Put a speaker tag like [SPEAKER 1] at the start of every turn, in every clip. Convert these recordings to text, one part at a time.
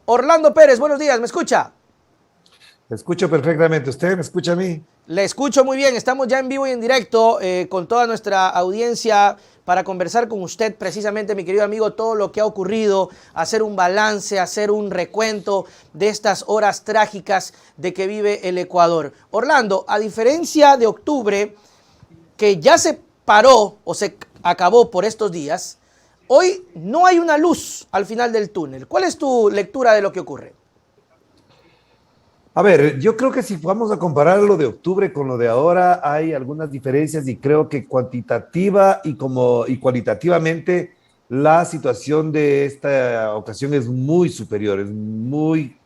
[SPEAKER 1] Orlando Pérez, buenos días, ¿me escucha?
[SPEAKER 2] Te escucho perfectamente. ¿Usted me escucha a mí?
[SPEAKER 1] Le escucho muy bien, estamos ya en vivo y en directo con toda nuestra audiencia para conversar con usted precisamente, mi querido amigo, todo lo que ha ocurrido, hacer un balance, hacer un recuento de estas horas trágicas de que vive el Ecuador. Orlando, a diferencia de octubre, que ya se paró o se acabó por estos días, hoy no hay una luz al final del túnel. ¿Cuál es tu lectura de lo que ocurre?
[SPEAKER 2] A ver, yo creo que si vamos a comparar lo de octubre con lo de ahora, hay algunas diferencias y creo que cuantitativa y cualitativamente la situación de esta ocasión es muy superior, es muy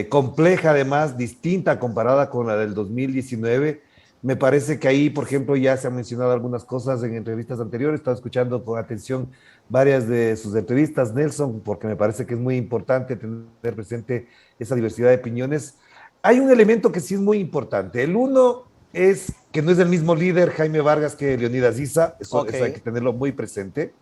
[SPEAKER 2] compleja, además, distinta comparada con la del 2019. Me parece que ahí, por ejemplo, ya se han mencionado algunas cosas en entrevistas anteriores. Estaba escuchando con atención varias de sus entrevistas, Nelson, porque me parece que es muy importante tener presente esa diversidad de opiniones. Hay un elemento que sí es muy importante. El uno es que no es el mismo líder Jaime Vargas que Leonidas Issa,
[SPEAKER 1] Ok.
[SPEAKER 2] eso hay que tenerlo muy presente.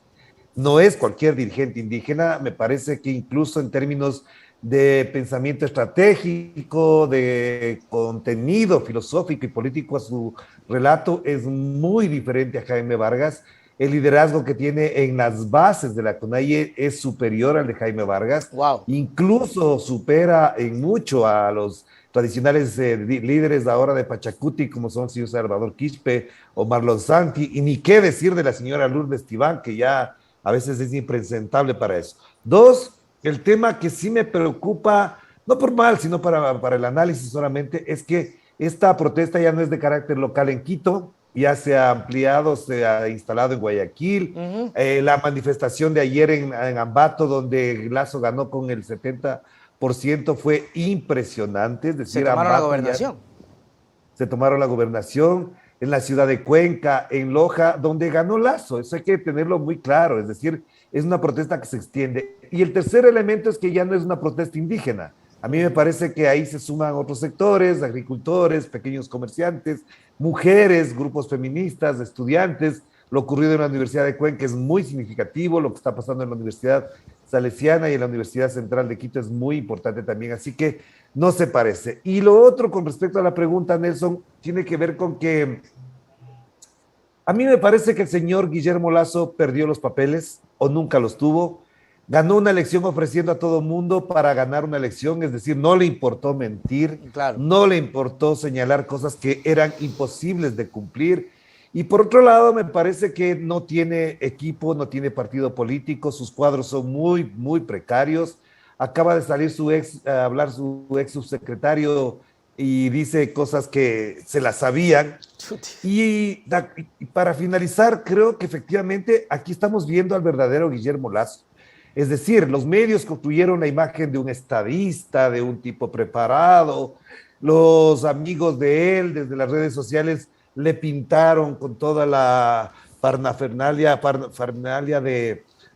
[SPEAKER 2] No es cualquier dirigente indígena, me parece que incluso en términos de pensamiento estratégico, de contenido filosófico y político a su relato, es muy diferente a Jaime Vargas. El liderazgo que tiene en las bases de la CONAIE es superior al de Jaime Vargas,
[SPEAKER 1] Wow.
[SPEAKER 2] incluso supera en mucho a los tradicionales líderes ahora de Pachacuti, como son el señor Salvador Quispe o Marlon Santi, y ni qué decir de la señora Lourdes Tibán, que ya a veces es impresentable para eso. Dos, el tema que sí me preocupa, no por mal, sino para el análisis solamente, es que esta protesta ya no es de carácter local en Quito, ya se ha ampliado, se ha instalado en Guayaquil.
[SPEAKER 1] Ujú.
[SPEAKER 2] La manifestación de ayer en Ambato, donde Lazo ganó con el 70%, fue impresionante, es
[SPEAKER 1] Se
[SPEAKER 2] decir,
[SPEAKER 1] tomaron la
[SPEAKER 2] Ambato ya
[SPEAKER 1] gobernación.
[SPEAKER 2] se tomaron la gobernación, en la ciudad de Cuenca, en Loja, donde ganó Lazo. Eso hay que tenerlo muy claro, es decir, es una protesta que se extiende. Y el tercer elemento es que ya no es una protesta indígena. A mí me parece que ahí se suman otros sectores, agricultores, pequeños comerciantes, mujeres, grupos feministas, estudiantes. Lo ocurrido en la Universidad de Cuenca es muy significativo, lo que está pasando en la Universidad Salesiana y en la Universidad Central de Quito es muy importante también. Así que no se parece. Y lo otro con respecto a la pregunta, Nelson, tiene que ver con que a mí me parece que el señor Guillermo Lazo perdió los papeles o nunca los tuvo. Ganó una elección ofreciendo a todo mundo para ganar una elección, es decir, no le importó mentir,
[SPEAKER 1] Claro.
[SPEAKER 2] no le importó señalar cosas que eran imposibles de cumplir. Y por otro lado, me parece que no tiene equipo, no tiene partido político, sus cuadros son muy, muy precarios. Acaba de salir a hablar su ex subsecretario y dice cosas que se las sabían. Y para finalizar, creo que efectivamente aquí estamos viendo al verdadero Guillermo Lazo. Es decir, los medios construyeron la imagen de un estadista, de un tipo preparado. Los amigos de él, desde las redes sociales, le pintaron con toda la parnafernalia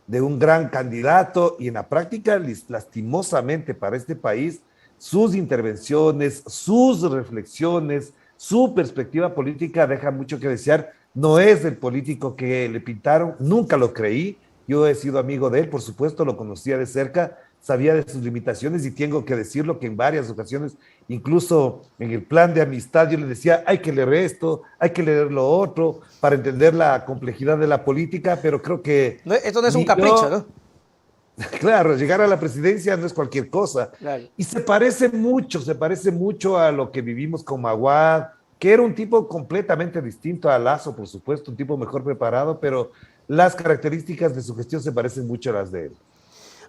[SPEAKER 2] de un gran candidato. Y en la práctica, lastimosamente para este país, sus intervenciones, sus reflexiones, su perspectiva política deja mucho que desear. No es el político que le pintaron, nunca lo creí. Yo he sido amigo de él, por supuesto, lo conocía de cerca, sabía de sus limitaciones y tengo que decirlo que en varias ocasiones, incluso en el plan de amistad, yo le decía, hay que leer esto, hay que leer lo otro para entender la complejidad de la política, pero creo que
[SPEAKER 1] No, esto no es un
[SPEAKER 2] ni
[SPEAKER 1] capricho,
[SPEAKER 2] yo,
[SPEAKER 1] ¿no?
[SPEAKER 2] claro, llegar a la presidencia no es cualquier cosa.
[SPEAKER 1] Claro.
[SPEAKER 2] Y se parece mucho a lo que vivimos con Maguad, que era un tipo completamente distinto a Lazo, por supuesto, un tipo mejor preparado, pero las características de su gestión se parecen mucho a las de él.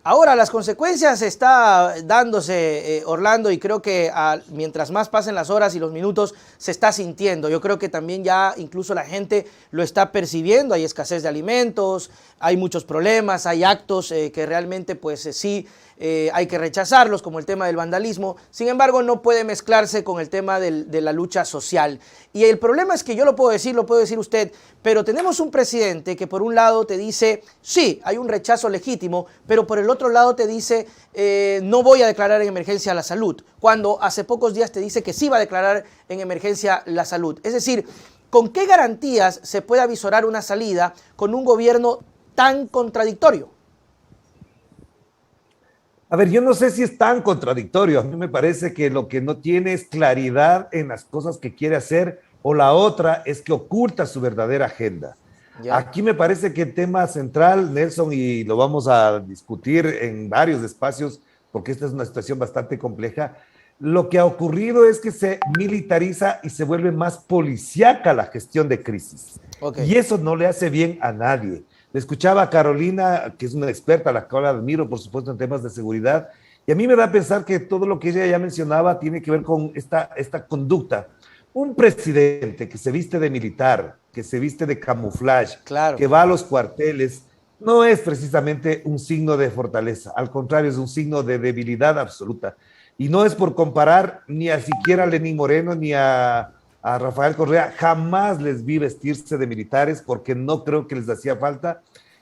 [SPEAKER 1] Ahora, las consecuencias está dándose, Orlando, y creo que mientras más pasen las horas y los minutos, se está sintiendo. Yo creo que también ya incluso la gente lo está percibiendo. Hay escasez de alimentos, hay muchos problemas, hay actos que realmente, pues sí, hay que rechazarlos, como el tema del vandalismo. Sin embargo, no puede mezclarse con el tema de la lucha social. Y el problema es que yo lo puedo decir usted, pero tenemos un presidente que por un lado te dice, sí, hay un rechazo legítimo, pero por el otro lado te dice, no voy a declarar en emergencia la salud, cuando hace pocos días te dice que sí va a declarar en emergencia la salud. Es decir, ¿con qué garantías se puede avisorar una salida con un gobierno tan contradictorio?
[SPEAKER 2] A ver, yo no sé si es tan contradictorio. A mí me parece que lo que no tiene es claridad en las cosas que quiere hacer, o la otra es que oculta su verdadera agenda.
[SPEAKER 1] Ya.
[SPEAKER 2] Aquí me parece que el tema central, Nelson, y lo vamos a discutir en varios espacios, porque esta es una situación bastante compleja, lo que ha ocurrido es que se militariza y se vuelve más policíaca la gestión de crisis.
[SPEAKER 1] Ok.
[SPEAKER 2] Y eso no le hace bien a nadie. Le escuchaba a Carolina, que es una experta, a la cual admiro, por supuesto, en temas de seguridad, y a mí me da a pensar que todo lo que ella ya mencionaba tiene que ver con esta conducta. Un presidente que se viste de militar, que se viste de camuflaje,
[SPEAKER 1] Claro.
[SPEAKER 2] que va a los cuarteles, no es precisamente un signo de fortaleza, al contrario, es un signo de debilidad absoluta. Y no es por comparar ni a siquiera a Lenín Moreno ni a Rafael Correa, jamás les vi vestirse de militares porque no creo que les hacía falta.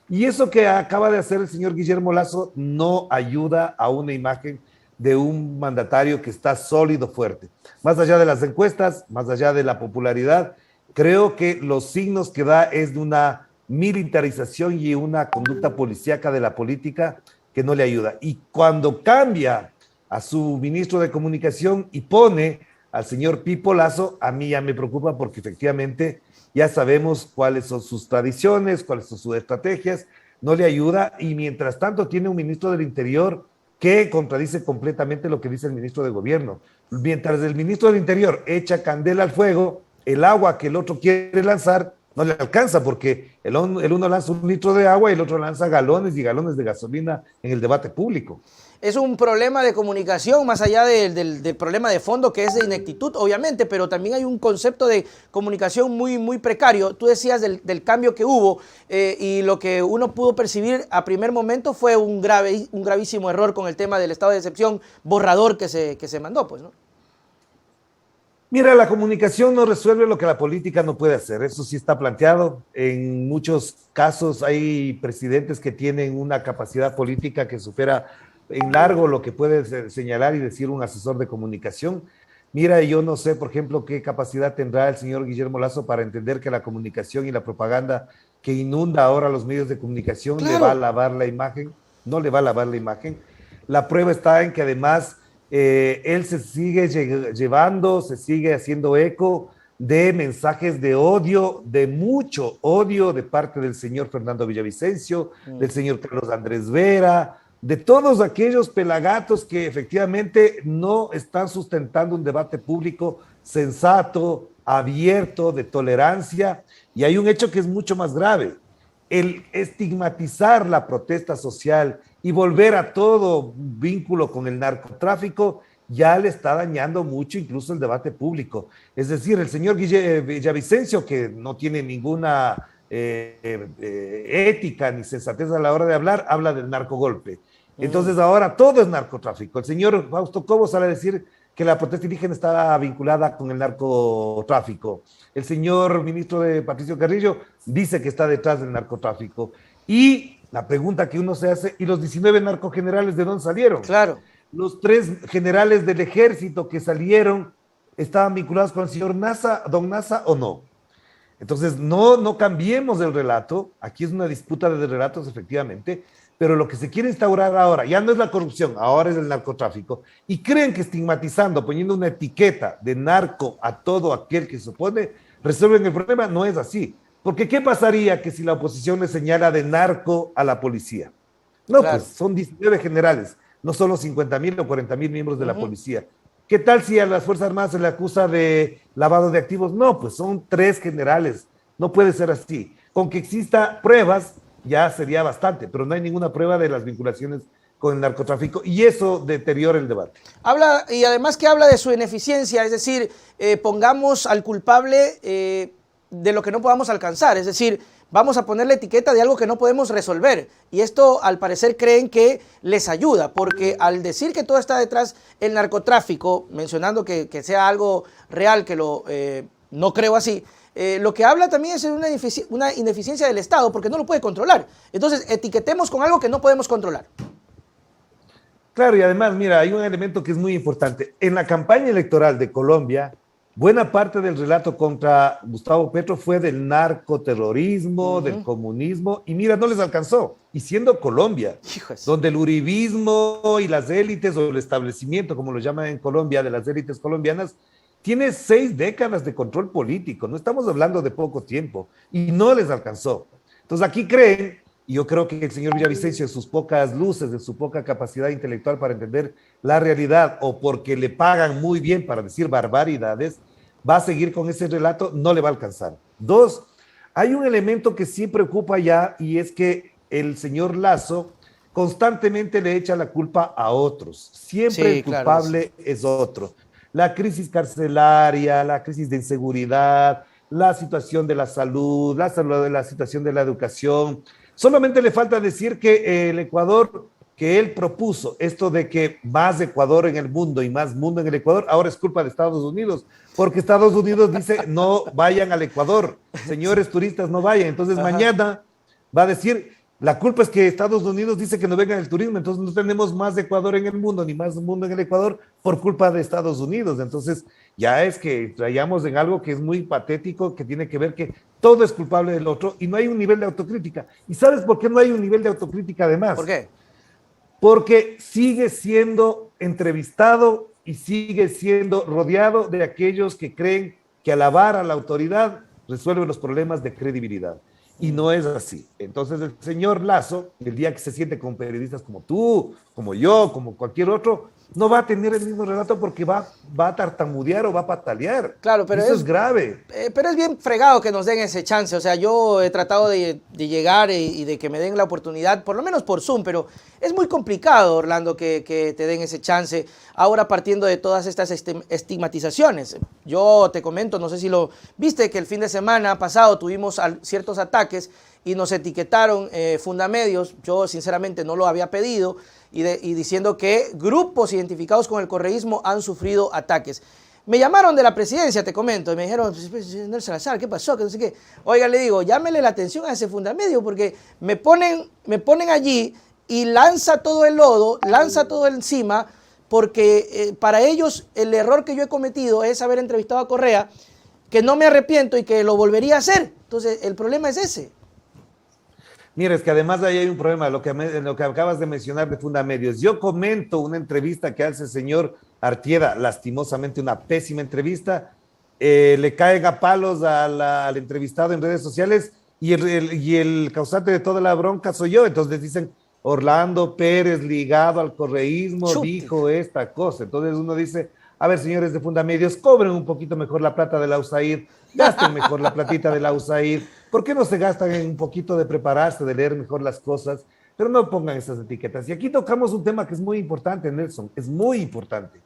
[SPEAKER 2] Y eso que acaba de hacer el señor Guillermo Lasso no ayuda a una imagen de un mandatario que está sólido, fuerte. Más allá de las encuestas, más allá de la popularidad, creo que los signos que da es de una militarización y una conducta policíaca de la política que no le ayuda. Y cuando cambia a su ministro de Comunicación y pone al señor Pipo Lazo, a mí ya me preocupa porque efectivamente ya sabemos cuáles son sus tradiciones, cuáles son sus estrategias, no le ayuda y mientras tanto tiene un ministro del Interior que contradice completamente lo que dice el ministro de Gobierno. Mientras el ministro del Interior echa candela al fuego, el agua que el otro quiere lanzar no le alcanza porque el uno lanza un litro de agua y el otro lanza galones y galones de gasolina en el debate público.
[SPEAKER 1] Es un problema de comunicación, más allá del problema de fondo que es de ineptitud, obviamente, pero también hay un concepto de comunicación muy precario. Tú decías del cambio que hubo y lo que uno pudo percibir a primer momento fue un gravísimo error con el tema del estado de excepción borrador que se mandó, pues, ¿no?
[SPEAKER 2] Mira, la comunicación no resuelve lo que la política no puede hacer, eso sí está planteado. En muchos casos hay presidentes que tienen una capacidad política que supera en largo lo que puede señalar y decir un asesor de comunicación. Mira, yo no sé, por ejemplo, qué capacidad tendrá el señor Guillermo Lasso para entender que la comunicación y la propaganda que inunda ahora los medios de comunicación le va a
[SPEAKER 1] Claro.
[SPEAKER 2] lavar la imagen, no le va a lavar la imagen. La prueba está en que además él se sigue llevando, se sigue haciendo eco de mensajes de odio, de mucho odio de parte del señor Fernando Villavicencio, del señor Carlos Andrés Vera, de todos aquellos pelagatos que efectivamente no están sustentando un debate público sensato, abierto, de tolerancia. Y hay un hecho que es mucho más grave, el estigmatizar la protesta social y volver a todo vínculo con el narcotráfico ya le está dañando mucho incluso el debate público. Es decir, el señor Villavicencio, que no tiene ninguna ética ni sensatez a la hora de hablar, habla del narcogolpe. Entonces ahora todo es narcotráfico. El señor Fausto Cobos sale a decir que la protesta indígena está vinculada con el narcotráfico. El señor ministro de Patricio Carrillo dice que está detrás del narcotráfico. Y la pregunta que uno se hace, ¿y los 19 narcogenerales de dónde salieron?
[SPEAKER 1] Claro.
[SPEAKER 2] Los 3 generales del ejército que salieron, ¿estaban vinculados con el señor Nasa, don Nasa o no? Entonces, no cambiemos el relato. Aquí es una disputa de relatos, efectivamente, pero lo que se quiere instaurar ahora ya no es la corrupción, ahora es el narcotráfico. Y creen que estigmatizando, poniendo una etiqueta de narco a todo aquel que se opone, resuelven el problema. No es así. Porque ¿qué pasaría que si la oposición le señala de narco a la policía? No,
[SPEAKER 1] Claro.
[SPEAKER 2] pues son 19 generales, no solo 50,000 o 40,000 miembros de la policía. ¿Qué tal si a las Fuerzas Armadas se le acusa de lavado de activos? No, pues son 3 generales. No puede ser así. Con que exista pruebas, ya sería bastante, pero no hay ninguna prueba de las vinculaciones con el narcotráfico y eso deteriora el debate.
[SPEAKER 1] Habla, y además que habla de su ineficiencia, es decir, pongamos al culpable de lo que no podamos alcanzar, es decir, vamos a poner la etiqueta de algo que no podemos resolver. Y esto, al parecer, creen que les ayuda, porque al decir que todo está detrás el narcotráfico, mencionando que sea algo real, que no creo así, lo que habla también es de una ineficiencia del Estado, porque no lo puede controlar. Entonces, etiquetemos con algo que no podemos controlar.
[SPEAKER 2] Claro, y además, mira, hay un elemento que es muy importante. En la campaña electoral de Colombia, buena parte del relato contra Gustavo Petro fue del narcoterrorismo, del comunismo, y mira, no les alcanzó. Y siendo Colombia,
[SPEAKER 1] Hijos.
[SPEAKER 2] donde el uribismo y las élites, o el establecimiento, como lo llaman en Colombia, de las élites colombianas, tiene 6 décadas de control político. No estamos hablando de poco tiempo, y no les alcanzó. Entonces aquí creen, y yo creo que el señor Villavicencio, en sus pocas luces, en su poca capacidad intelectual para entender la realidad, o porque le pagan muy bien para decir barbaridades, va a seguir con ese relato, no le va a alcanzar. 2, hay un elemento que sí preocupa ya, y es que el señor Lazo constantemente le echa la culpa a otros. Siempre
[SPEAKER 1] Sí,
[SPEAKER 2] el
[SPEAKER 1] claro.
[SPEAKER 2] culpable es otro. La crisis carcelaria, la crisis de inseguridad, la situación de la salud, la situación de la educación. Solamente le falta decir que el Ecuador que él propuso, esto de que más Ecuador en el mundo y más mundo en el Ecuador, ahora es culpa de Estados Unidos, porque Estados Unidos dice no vayan al Ecuador, señores turistas no vayan. Entonces mañana va a decir, la culpa es que Estados Unidos dice que no vengan el turismo, entonces no tenemos más Ecuador en el mundo, ni más mundo en el Ecuador por culpa de Estados Unidos. Entonces ya es que traíamos en algo que es muy patético, que tiene que ver que todo es culpable del otro y no hay un nivel de autocrítica. ¿Y sabes por qué no hay un nivel de autocrítica además?
[SPEAKER 1] ¿Por qué?
[SPEAKER 2] Porque sigue siendo entrevistado y sigue siendo rodeado de aquellos que creen que alabar a la autoridad resuelve los problemas de credibilidad. Y no es así. Entonces el señor Lazo, el día que se siente con periodistas como tú, como yo, como cualquier otro, no va a tener el mismo relato porque va a tartamudear o va a patalear.
[SPEAKER 1] Claro,
[SPEAKER 2] Y eso es grave.
[SPEAKER 1] Pero es bien fregado que nos den ese chance. O sea, yo he tratado de llegar y de que me den la oportunidad, por lo menos por Zoom, pero es muy complicado, Orlando, que te den ese chance. Ahora partiendo de todas estas estigmatizaciones. Yo te comento, no sé si lo viste, que el fin de semana pasado tuvimos ciertos ataques y nos etiquetaron Fundamedios. Yo sinceramente no lo había pedido y diciendo que grupos identificados con el correísmo han sufrido ataques. Me llamaron de la presidencia, te comento, y me dijeron, señor Salazar, ¿qué pasó? Que no sé qué. Oiga, le digo, llámele la atención a ese Fundamedio porque me ponen allí y lanza todo el lodo, lanza todo encima, porque para ellos el error que yo he cometido es haber entrevistado a Correa, que no me arrepiento y que lo volvería a hacer. Entonces, el problema es ese.
[SPEAKER 2] Mira, es que además ahí hay un problema, lo que acabas de mencionar de Fundamedios. Yo comento una entrevista que hace el señor Artieda, lastimosamente una pésima entrevista, le caen a palos al entrevistado en redes sociales y el causante de toda la bronca soy yo. Entonces dicen, Orlando Pérez ligado al correísmo
[SPEAKER 1] Chute.
[SPEAKER 2] dijo esta cosa. Entonces uno dice, a ver, señores de Fundamedios, cobren un poquito mejor la plata de la USAID, gasten mejor la platita de la USAID. ¿Por qué no se gastan en un poquito de prepararse, de leer mejor las cosas? Pero no pongan esas etiquetas. Y aquí tocamos un tema que es muy importante, Nelson, es muy importante.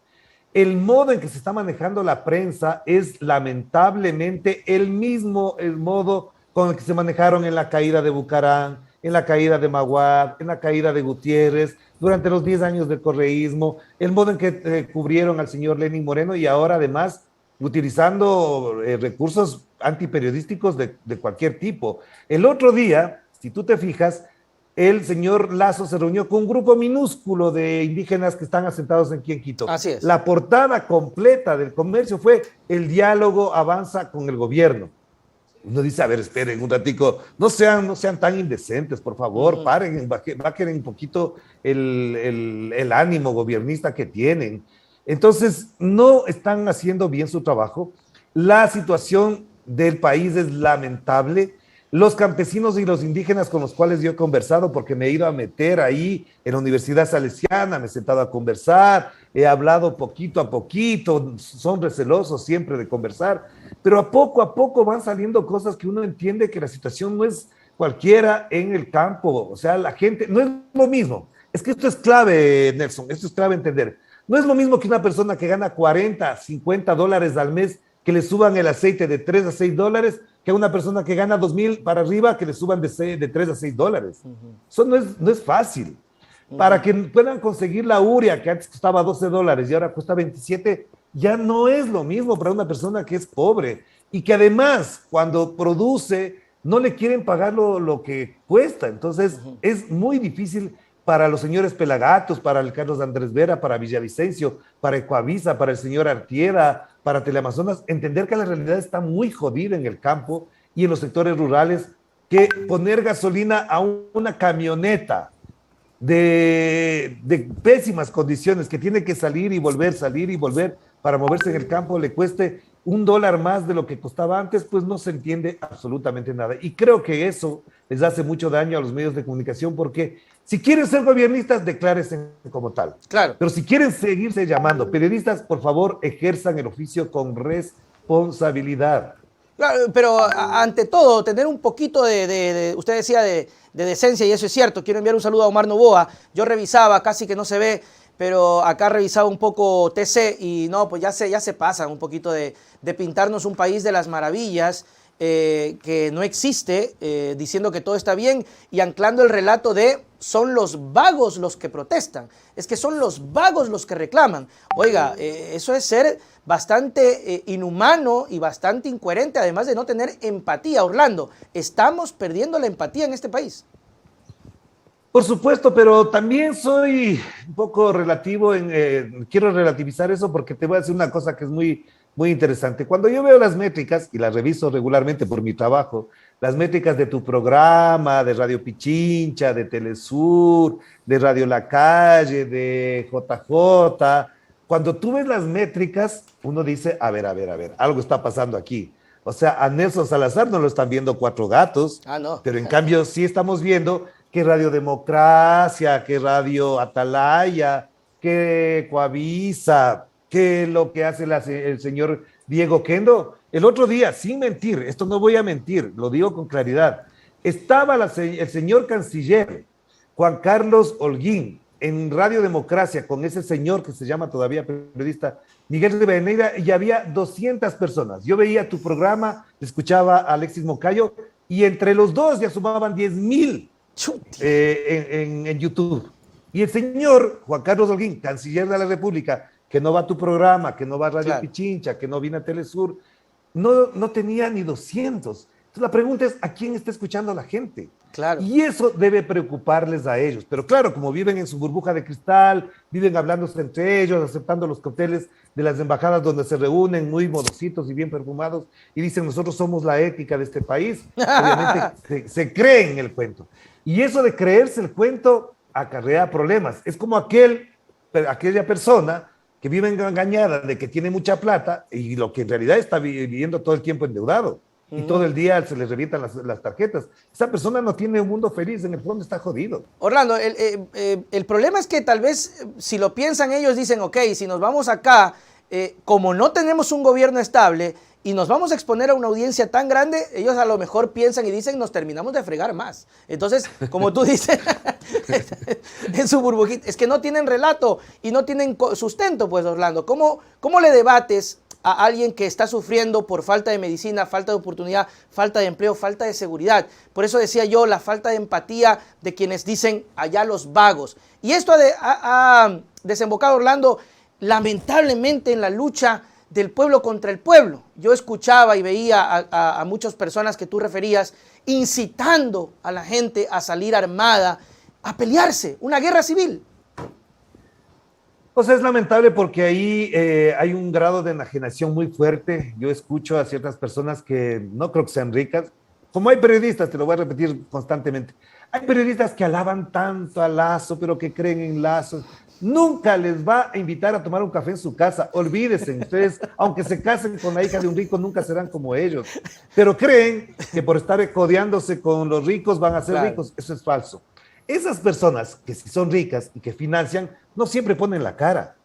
[SPEAKER 2] El modo en que se está manejando la prensa es lamentablemente el modo con el que se manejaron en la caída de Bucarán, en la caída de Maguad, en la caída de Gutiérrez, durante los 10 años del correísmo, el modo en que cubrieron al señor Lenín Moreno y ahora además utilizando recursos antiperiodísticos de cualquier tipo. El otro día, si tú te fijas, el señor Lazo se reunió con un grupo minúsculo de indígenas que están asentados aquí en Quito.
[SPEAKER 1] Así es.
[SPEAKER 2] La portada completa del Comercio fue el diálogo avanza con el gobierno. Uno dice, a ver, esperen un ratico, no sean tan indecentes, por favor, paren, baquen un poquito el ánimo gobiernista que tienen. Entonces, no están haciendo bien su trabajo. La situación del país es lamentable. Los campesinos y los indígenas con los cuales yo he conversado, porque me he ido a meter ahí en la Universidad Salesiana, me he sentado a conversar, he hablado poquito a poquito, son recelosos siempre de conversar, pero a poco van saliendo cosas que uno entiende que la situación no es cualquiera en el campo. O sea, la gente, no es lo mismo. Es que esto es clave, Nelson, esto es clave entender. No es lo mismo que una persona que gana 40, 50 dólares al mes, que le suban el aceite de 3 a 6 dólares, que a una persona que gana 2,000 para arriba, que le suban de 3 a 6 dólares. Eso no es fácil. Para que puedan conseguir la urea, que antes costaba 12 dólares y ahora cuesta 27, ya no es lo mismo para una persona que es pobre. Y que además, cuando produce, no le quieren pagar lo que cuesta. Entonces, es muy difícil para los señores Pelagatos, para el Carlos Andrés Vera, para Villavicencio, para Ecuavisa, para el señor Artieda, para Teleamazonas, entender que la realidad está muy jodida en el campo y en los sectores rurales, que poner gasolina a una camioneta de pésimas condiciones, que tiene que salir y volver para moverse en el campo, le cueste $1 más de lo que costaba antes, pues no se entiende absolutamente nada. Y creo que eso les hace mucho daño a los medios de comunicación, porque si quieren ser gobiernistas, declárense como tal.
[SPEAKER 1] Claro.
[SPEAKER 2] Pero si quieren seguirse llamando periodistas, por favor, ejerzan el oficio con responsabilidad.
[SPEAKER 1] Claro, pero ante todo, tener un poquito usted decía, de decencia, y eso es cierto. Quiero enviar un saludo a Omar Novoa. Yo revisaba, casi que no se ve, pero acá revisaba un poco TC y no, pues ya se pasa un poquito de pintarnos un país de las maravillas que no existe, diciendo que todo está bien y anclando el relato de son los vagos los que protestan, es que son los vagos los que reclaman. Oiga, eso es ser bastante inhumano y bastante incoherente, además de no tener empatía. Orlando, estamos perdiendo la empatía en este país.
[SPEAKER 2] Por supuesto, pero también soy un poco relativo quiero relativizar eso porque te voy a decir una cosa que es muy, muy interesante. Cuando yo veo las métricas, y las reviso regularmente por mi trabajo, las métricas de tu programa, de Radio Pichincha, de Telesur, de Radio La Calle, de JJ, cuando tú ves las métricas, uno dice, a ver, algo está pasando aquí. O sea, a Nelson Salazar no lo están viendo 4 gatos,
[SPEAKER 1] no.
[SPEAKER 2] Pero en cambio sí estamos viendo que Radio Democracia, que Radio Atalaya, que Coavisa, que lo que hace el señor Diego Kendo. El otro día, sin mentir, esto no voy a mentir, lo digo con claridad, estaba el señor canciller Juan Carlos Holguín en Radio Democracia con ese señor que se llama todavía periodista Miguel Rivadeneira, y había 200 personas. Yo veía tu programa, escuchaba a Alexis Moncayo, y entre los dos ya sumaban 10,000 en YouTube. Y el señor Juan Carlos Holguín, canciller de la República, que no va a tu programa, que no va a Radio Pichincha, que no viene a Telesur, no tenía ni 200. Entonces la pregunta es, ¿a quién está escuchando la gente?
[SPEAKER 1] Claro.
[SPEAKER 2] Y eso debe preocuparles a ellos. Pero claro, como viven en su burbuja de cristal, viven hablándose entre ellos, aceptando los cócteles de las embajadas donde se reúnen muy modositos y bien perfumados y dicen, nosotros somos la ética de este país, obviamente se creen el cuento. Y eso de creerse el cuento acarrea problemas. Es como aquella persona que vive engañada de que tiene mucha plata y lo que en realidad está viviendo todo el tiempo endeudado. Y todo el día se les revientan las tarjetas. Esa persona no tiene un mundo feliz, en el fondo está jodido.
[SPEAKER 1] Orlando, el problema es que tal vez si lo piensan ellos dicen, ok, si nos vamos acá, como no tenemos un gobierno estable y nos vamos a exponer a una audiencia tan grande, ellos a lo mejor piensan y dicen, nos terminamos de fregar más. Entonces, como tú dices, en su burbujita, es que no tienen relato y no tienen sustento, pues, Orlando. ¿Cómo le debates a alguien que está sufriendo por falta de medicina, falta de oportunidad, falta de empleo, falta de seguridad? Por eso decía yo, la falta de empatía de quienes dicen allá los vagos. Y esto ha desembocado, Orlando, lamentablemente en la lucha del pueblo contra el pueblo. Yo escuchaba y veía a muchas personas que tú referías incitando a la gente a salir armada, a pelearse, una guerra civil.
[SPEAKER 2] O sea, es lamentable porque ahí hay un grado de enajenación muy fuerte. Yo escucho a ciertas personas que no creo que sean ricas. Como hay periodistas, te lo voy a repetir constantemente, hay periodistas que alaban tanto a Lazo, pero que creen en Lazo. Nunca les va a invitar a tomar un café en su casa. Olvídense, ustedes, aunque se casen con la hija de un rico, nunca serán como ellos. Pero creen que por estar codeándose con los ricos van a ser ricos. Eso es falso. Esas personas que sí son ricas y que financian, no siempre ponen la cara.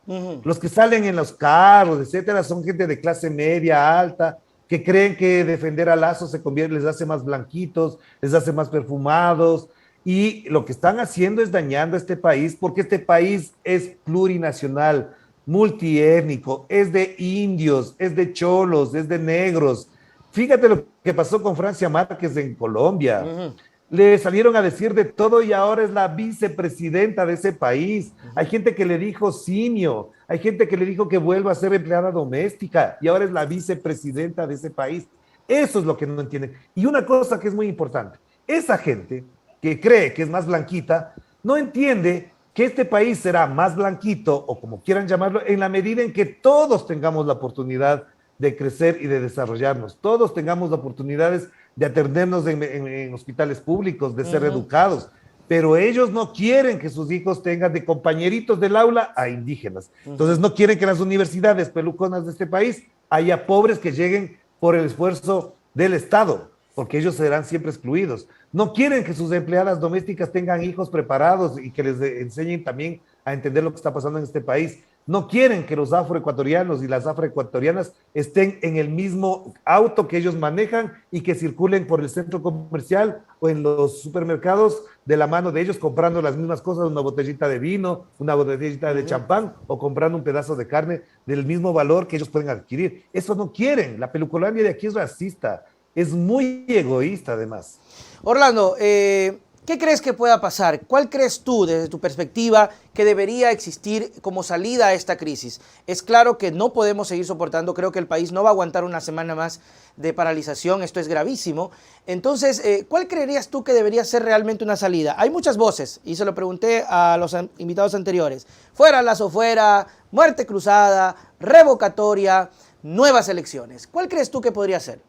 [SPEAKER 2] Los que salen en los carros, etcétera, son gente de clase media, alta, que creen que defender a Lazo les hace más blanquitos, les hace más perfumados, y lo que están haciendo es dañando a este país, porque este país es plurinacional, multiétnico, es de indios, es de cholos, es de negros. Fíjate lo que pasó con Francia Márquez en Colombia. Le salieron a decir de todo y ahora es la vicepresidenta de ese país. Hay gente que le dijo simio, hay gente que le dijo que vuelva a ser empleada doméstica y ahora es la vicepresidenta de ese país. Eso es lo que no entienden. Y una cosa que es muy importante, esa gente que cree que es más blanquita, no entiende que este país será más blanquito, o como quieran llamarlo, en la medida en que todos tengamos la oportunidad de crecer y de desarrollarnos, todos tengamos las oportunidades de atendernos en hospitales públicos, de ser educados, pero ellos no quieren que sus hijos tengan de compañeritos del aula a indígenas. Entonces no quieren que en las universidades peluconas de este país haya pobres que lleguen por el esfuerzo del Estado, porque ellos serán siempre excluidos. No quieren que sus empleadas domésticas tengan hijos preparados y que les enseñen también a entender lo que está pasando en este país. No quieren que los afroecuatorianos y las afroecuatorianas estén en el mismo auto que ellos manejan y que circulen por el centro comercial o en los supermercados de la mano de ellos comprando las mismas cosas, una botellita de vino, una botellita de champán o comprando un pedazo de carne del mismo valor que ellos pueden adquirir. Eso no quieren. La pelucolandia de aquí es racista, es muy egoísta además.
[SPEAKER 1] Orlando, ¿qué crees que pueda pasar? ¿Cuál crees tú, desde tu perspectiva, que debería existir como salida a esta crisis? Es claro que no podemos seguir soportando, creo que el país no va a aguantar una semana más de paralización, esto es gravísimo. Entonces, ¿cuál creerías tú que debería ser realmente una salida? Hay muchas voces, y se lo pregunté a los invitados anteriores. Fuera Lazo fuera, muerte cruzada, revocatoria, nuevas elecciones. ¿Cuál crees tú que podría ser?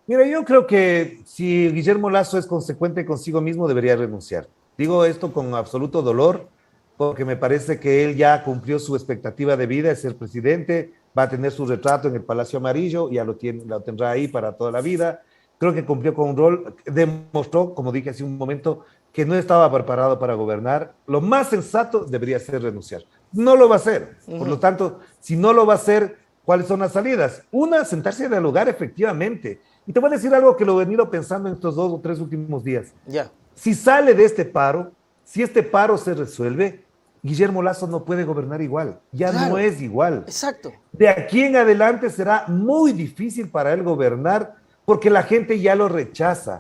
[SPEAKER 2] Mira, yo creo que si Guillermo Lasso es consecuente consigo mismo, debería renunciar. Digo esto con absoluto dolor, porque me parece que él ya cumplió su expectativa de vida, es ser presidente, va a tener su retrato en el Palacio Amarillo, ya lo tendrá ahí para toda la vida. Creo que cumplió con un rol, demostró, como dije hace un momento, que no estaba preparado para gobernar. Lo más sensato debería ser renunciar. No lo va a hacer. Por lo tanto, si no lo va a hacer, ¿cuáles son las salidas? Una, sentarse a dialogar efectivamente. Y te voy a decir algo que lo he venido pensando en estos 2 o 3 últimos días.
[SPEAKER 1] Ya.
[SPEAKER 2] Si sale de este paro, si este paro se resuelve, Guillermo Lasso no puede gobernar igual. Ya
[SPEAKER 1] Claro.
[SPEAKER 2] no es igual.
[SPEAKER 1] Exacto.
[SPEAKER 2] De aquí en adelante será muy difícil para él gobernar porque la gente ya lo rechaza.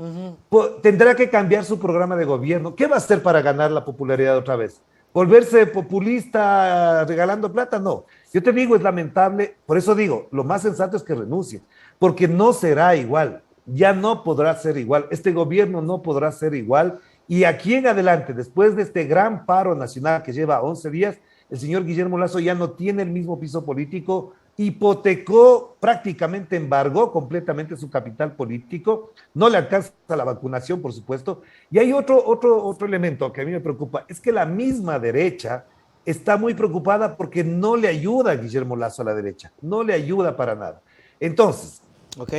[SPEAKER 2] Tendrá que cambiar su programa de gobierno. ¿Qué va a hacer para ganar la popularidad otra vez? ¿Volverse populista regalando plata? No. Yo te digo, es lamentable. Por eso digo, lo más sensato es que renuncie, porque no será igual. Ya no podrá ser igual. Este gobierno no podrá ser igual. Y aquí en adelante, después de este gran paro nacional que lleva 11 días, el señor Guillermo Lasso ya no tiene el mismo piso político, hipotecó, prácticamente embargó completamente su capital político, no le alcanza la vacunación, por supuesto. Y hay otro elemento que a mí me preocupa, es que la misma derecha está muy preocupada porque no le ayuda a Guillermo Lasso a la derecha, no le ayuda para nada. Entonces,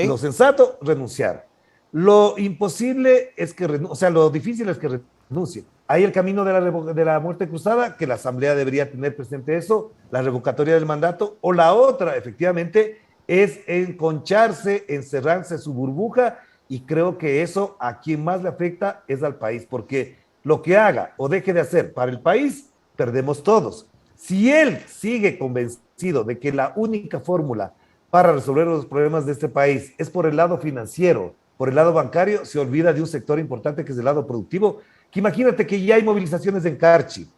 [SPEAKER 2] lo sensato, renunciar. Lo imposible es que renuncie, o sea, lo difícil es que renuncie. Hay el camino de la muerte cruzada, que la Asamblea debería tener presente eso, la revocatoria del mandato, o la otra, efectivamente, es enconcharse, encerrarse en su burbuja, y creo que eso a quien más le afecta es al país, porque lo que haga o deje de hacer para el país, perdemos todos. Si él sigue convencido de que la única fórmula para resolver los problemas de este país es por el lado financiero, por el lado bancario, se olvida de un sector importante que es el lado productivo, que imagínate que ya hay movilizaciones en Carchi,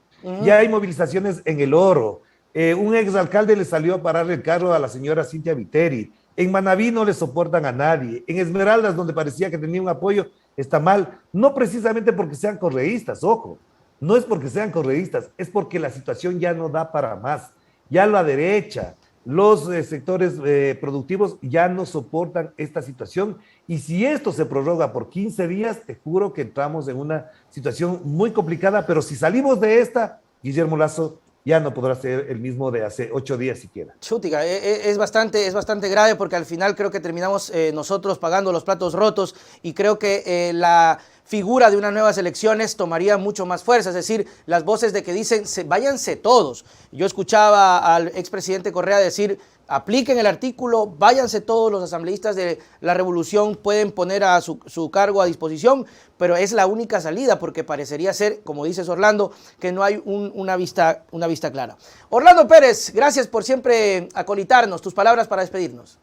[SPEAKER 2] ya hay movilizaciones en El Oro, un exalcalde le salió a parar el carro a la señora Cintia Viteri, en Manabí no le soportan a nadie, en Esmeraldas, donde parecía que tenía un apoyo, está mal, no precisamente porque sean correístas, ojo, no es porque sean correístas, es porque la situación ya no da para más, ya la derecha, los sectores productivos ya no soportan esta situación, y si esto se prorroga por 15 días, te juro que entramos en una situación muy complicada, pero si salimos de esta, Guillermo Lasso ya no podrá ser el mismo de hace 8 días siquiera.
[SPEAKER 1] Chútica, es bastante grave, porque al final creo que terminamos nosotros pagando los platos rotos, y creo que la figura de unas nuevas elecciones tomaría mucho más fuerza, es decir, las voces de que dicen váyanse todos. Yo escuchaba al expresidente Correa decir: apliquen el artículo, váyanse todos, los asambleístas de la revolución pueden poner a su cargo a disposición, pero es la única salida, porque parecería ser, como dices Orlando, que no hay una vista clara. Orlando Pérez, gracias por siempre acolitarnos, tus palabras para despedirnos.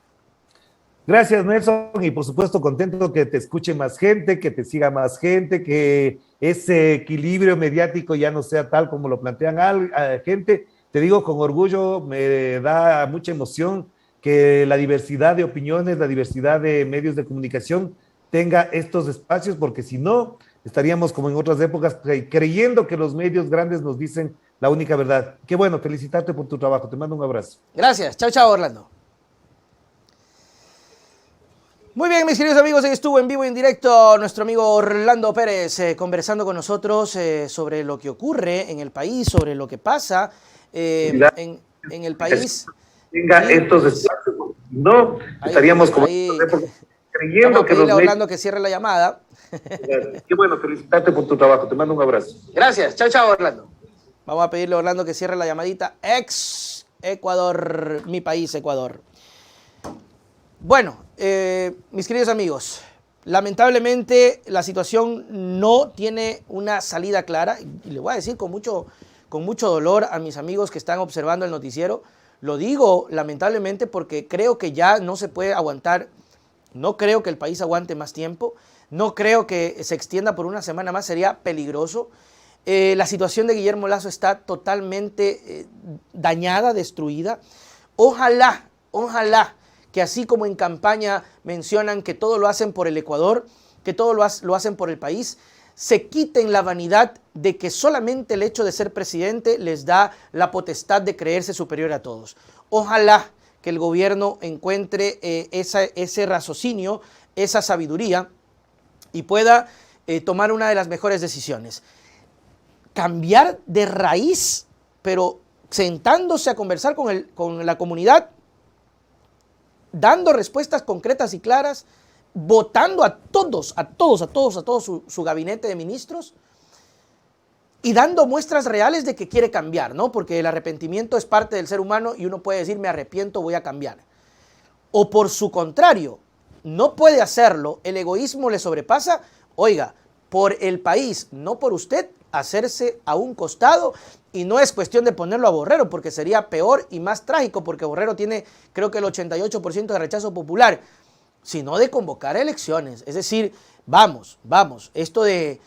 [SPEAKER 2] Gracias, Nelson, y por supuesto contento que te escuche más gente, que te siga más gente, que ese equilibrio mediático ya no sea tal como lo plantean gente. Te digo con orgullo, me da mucha emoción que la diversidad de opiniones, la diversidad de medios de comunicación tenga estos espacios, porque si no, estaríamos como en otras épocas creyendo que los medios grandes nos dicen la única verdad. Qué bueno, felicitarte por tu trabajo. Te mando un abrazo.
[SPEAKER 1] Gracias. Chao, chao, Orlando. Muy bien, mis queridos amigos, ahí estuvo en vivo y en directo nuestro amigo Orlando Pérez conversando con nosotros sobre lo que ocurre en el país, sobre lo que pasa en el país.
[SPEAKER 2] Tenga estos espacios, no estaríamos como creyendo que
[SPEAKER 1] los Orlando que cierre la llamada.
[SPEAKER 2] Qué bueno, felicitarte por tu trabajo, te mando un abrazo.
[SPEAKER 1] Gracias, chao, chao, Orlando. Vamos a pedirle a Orlando que cierre la llamadita. Ex Ecuador, mi país, Ecuador. Bueno, mis queridos amigos, lamentablemente la situación no tiene una salida clara y le voy a decir con mucho dolor a mis amigos que están observando el noticiero. Lo digo lamentablemente porque creo que ya no se puede aguantar, no creo que el país aguante más tiempo, no creo que se extienda por una semana más, sería peligroso. La situación de Guillermo Lasso está totalmente dañada, destruida. Ojalá que así como en campaña mencionan que todo lo hacen por el Ecuador, que todo lo hacen por el país, se quiten la vanidad de que solamente el hecho de ser presidente les da la potestad de creerse superior a todos. Ojalá que el gobierno encuentre ese raciocinio, esa sabiduría y pueda tomar una de las mejores decisiones. Cambiar de raíz, pero sentándose a conversar con la comunidad, dando respuestas concretas y claras, votando a todos su gabinete de ministros y dando muestras reales de que quiere cambiar, ¿no? Porque el arrepentimiento es parte del ser humano y uno puede decir, me arrepiento, voy a cambiar. O por su contrario, no puede hacerlo, el egoísmo le sobrepasa, oiga, por el país, no por usted, hacerse a un costado. Y no es cuestión de ponerlo a Borrero, porque sería peor y más trágico, porque Borrero tiene, creo que el 88% de rechazo popular, sino de convocar elecciones. Es decir, vamos, esto de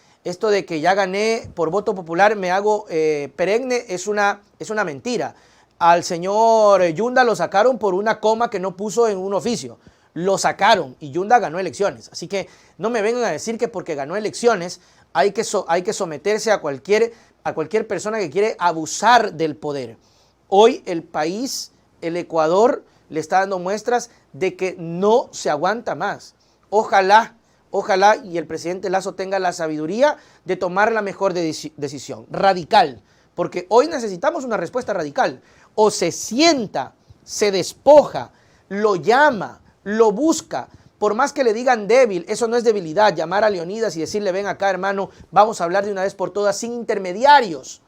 [SPEAKER 1] que ya gané por voto popular, me hago perenne, es una mentira. Al señor Yunda lo sacaron por una coma que no puso en un oficio. Lo sacaron y Yunda ganó elecciones. Así que no me vengan a decir que porque ganó elecciones hay que someterse a cualquier persona que quiere abusar del poder. Hoy el país, el Ecuador, le está dando muestras de que no se aguanta más. Ojalá y el presidente Lasso tenga la sabiduría de tomar la mejor decisión, radical, porque hoy necesitamos una respuesta radical. O se sienta, se despoja, lo llama, lo busca. Por más que le digan débil, eso no es debilidad, llamar a Leonidas y decirle, ven acá hermano, vamos a hablar de una vez por todas, sin intermediarios,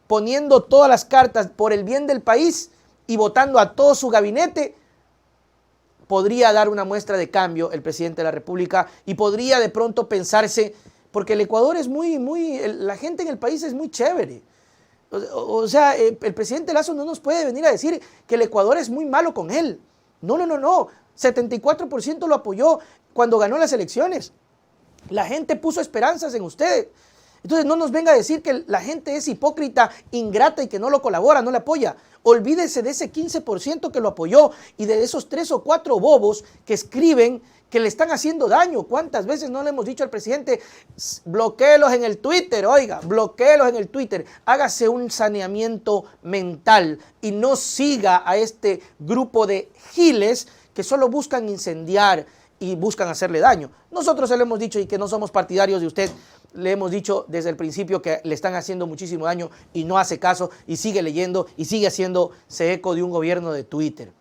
[SPEAKER 1] poniendo todas las cartas por el bien del país y votando a todo su gabinete, podría dar una muestra de cambio el presidente de la República y podría de pronto pensarse, porque el Ecuador es la gente en el país es muy chévere. O sea, el presidente Lasso no nos puede venir a decir que el Ecuador es muy malo con él. No. 74% lo apoyó cuando ganó las elecciones. La gente puso esperanzas en usted. Entonces no nos venga a decir que la gente es hipócrita, ingrata y que no lo colabora, no le apoya. Olvídese de ese 15% que lo apoyó y de esos 3 o 4 bobos que escriben que le están haciendo daño. ¿Cuántas veces no le hemos dicho al presidente, bloquéelos en el Twitter, oiga, bloquéelos en el Twitter, hágase un saneamiento mental y no siga a este grupo de giles que solo buscan incendiar y buscan hacerle daño? Nosotros se le hemos dicho y que no somos partidarios de usted, le hemos dicho desde el principio que le están haciendo muchísimo daño y no hace caso y sigue leyendo y sigue haciéndose eco de un gobierno de Twitter.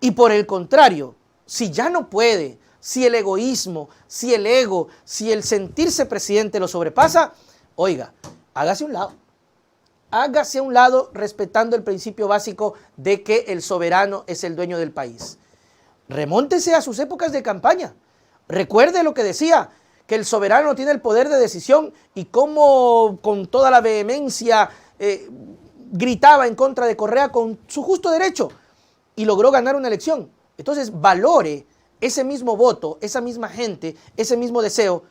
[SPEAKER 1] Y por el contrario, si ya no puede, si el egoísmo, si el ego, si el sentirse presidente lo sobrepasa, oiga, hágase a un lado. Hágase a un lado respetando el principio básico de que el soberano es el dueño del país. Remóntese a sus épocas de campaña. Recuerde lo que decía, que el soberano tiene el poder de decisión y cómo con toda la vehemencia gritaba en contra de Correa con su justo derecho y logró ganar una elección. Entonces valore ese mismo voto, esa misma gente, ese mismo deseo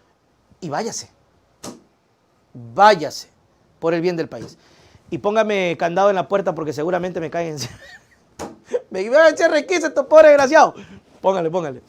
[SPEAKER 1] y váyase. Váyase por el bien del país. Y póngame candado en la puerta porque seguramente me caen. Me iban a echar requisa estos pobres desgraciados. Póngale.